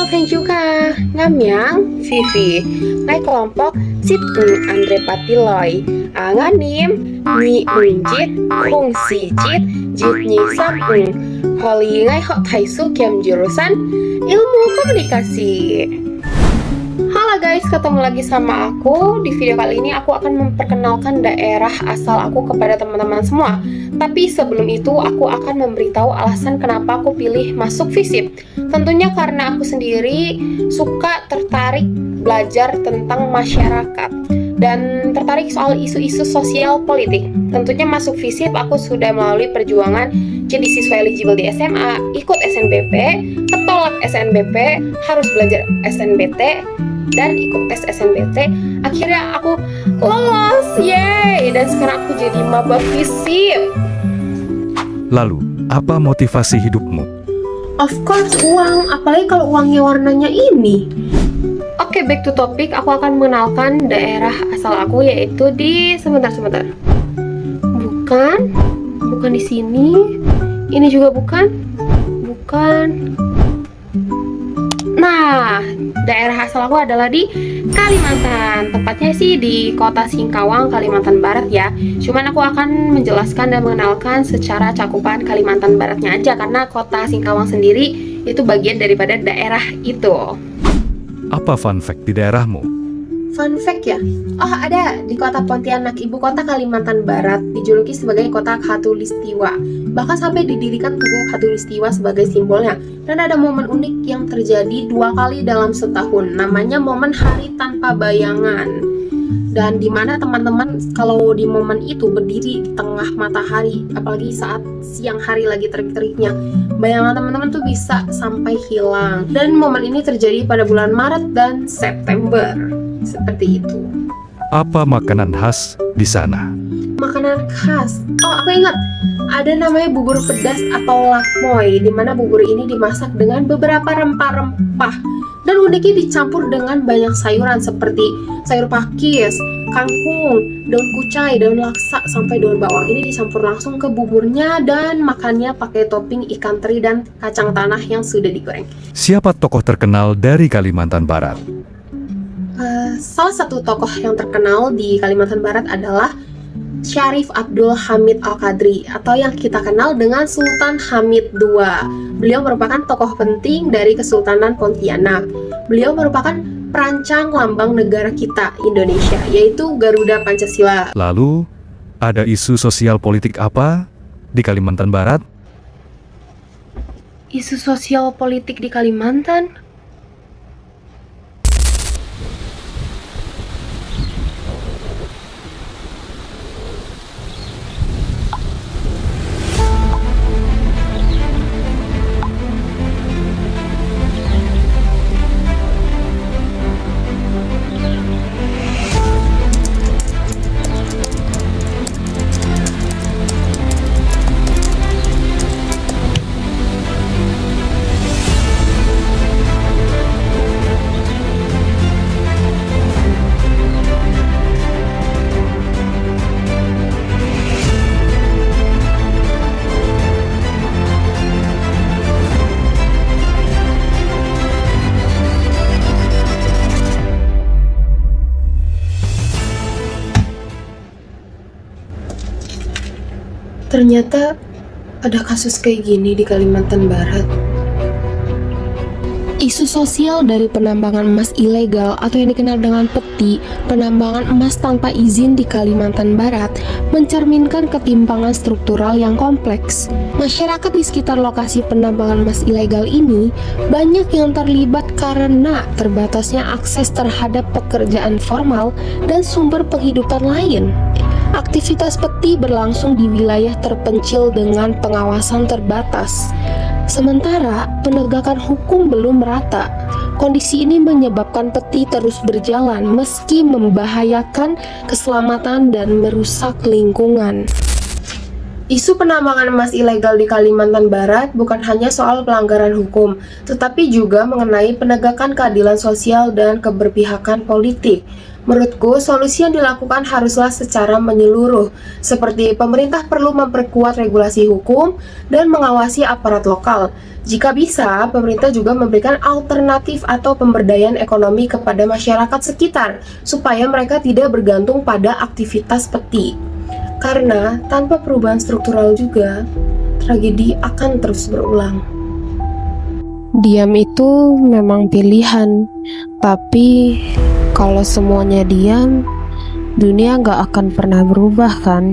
Penjuka ngamyang Vivi ngai kelompok sit Andre Patiloy nganim ni unjit kung si jit ni sam holi ngai hok thaisu kiam jurusan ilmu komunikasi. Halo guys, ketemu lagi sama aku. Di video kali ini aku akan memperkenalkan daerah asal aku kepada teman-teman semua. Tapi sebelum itu aku akan memberitahu alasan kenapa aku pilih masuk FISIP. Tentunya karena aku sendiri suka tertarik belajar tentang masyarakat dan tertarik soal isu-isu sosial politik. Tentunya masuk FISIP aku sudah melalui perjuangan jadi siswa eligible di SMA, ikut SNBP, ketolak SNBP, harus belajar SNBT, dan ikut tes SNBT. Akhirnya aku lolos, yeay! Dan sekarang aku jadi maba FISIP. Lalu, apa motivasi hidupmu? Of course uang, apalagi kalau uangnya warnanya ini. Oke, back to topic. Aku akan mengenalkan daerah asal aku, yaitu di sebentar. Bukan di sini. Ini juga bukan. Nah, daerah asal aku adalah di Kalimantan. Tepatnya sih di kota Singkawang, Kalimantan Barat ya. Cuman aku akan menjelaskan dan mengenalkan secara cakupan Kalimantan Baratnya aja, karena kota Singkawang sendiri itu bagian daripada daerah itu. Apa fun fact di daerahmu? Fun fact ya? Oh ada, di kota Pontianak, ibu kota Kalimantan Barat, dijuluki sebagai kota Khatulistiwa. Bahkan sampai didirikan Tugu Khatulistiwa sebagai simbolnya. Dan ada momen unik yang terjadi 2 kali dalam setahun, namanya momen Hari Tanpa Bayangan. Dan dimana teman-teman kalau di momen itu berdiri di tengah matahari, apalagi saat siang hari lagi terik-teriknya, bayangan teman-teman tuh bisa sampai hilang. Dan momen ini terjadi pada bulan Maret dan September. Seperti itu. Apa makanan khas di sana? Makanan khas. Oh, aku ingat. Ada namanya bubur pedas atau lakmoy, di mana bubur ini dimasak dengan beberapa rempah-rempah. Dan uniknya dicampur dengan banyak sayuran seperti sayur pakis, kangkung, daun kucai, daun laksa, sampai daun bawang. Ini dicampur langsung ke buburnya dan makannya pakai topping ikan teri dan kacang tanah yang sudah digoreng. Siapa tokoh terkenal dari Kalimantan Barat? Salah satu tokoh yang terkenal di Kalimantan Barat adalah Syarif Abdul Hamid Al-Qadri, atau yang kita kenal dengan Sultan Hamid II. Beliau merupakan tokoh penting dari Kesultanan Pontianak. Beliau merupakan perancang lambang negara kita, Indonesia, yaitu Garuda Pancasila. Lalu, ada isu sosial politik apa di Kalimantan Barat? Isu sosial politik di Kalimantan? Ternyata ada kasus kayak gini di Kalimantan Barat. Isu sosial dari penambangan emas ilegal atau yang dikenal dengan peti, penambangan emas tanpa izin di Kalimantan Barat, mencerminkan ketimpangan struktural yang kompleks. Masyarakat di sekitar lokasi penambangan emas ilegal ini banyak yang terlibat karena terbatasnya akses terhadap pekerjaan formal dan sumber penghidupan lain. Aktivitas peti berlangsung di wilayah terpencil dengan pengawasan terbatas. Sementara penegakan hukum belum merata. Kondisi ini menyebabkan peti terus berjalan meski membahayakan keselamatan dan merusak lingkungan. Isu penambangan emas ilegal di Kalimantan Barat bukan hanya soal pelanggaran hukum, tetapi juga mengenai penegakan keadilan sosial dan keberpihakan politik. Menurutku, solusi yang dilakukan haruslah secara menyeluruh, seperti pemerintah perlu memperkuat regulasi hukum dan mengawasi aparat lokal. Jika bisa, pemerintah juga memberikan alternatif atau pemberdayaan ekonomi kepada masyarakat sekitar, supaya mereka tidak bergantung pada aktivitas peti. Karena tanpa perubahan struktural juga, tragedi akan terus berulang. Diam itu memang pilihan, tapi kalau semuanya diam, dunia nggak akan pernah berubah kan?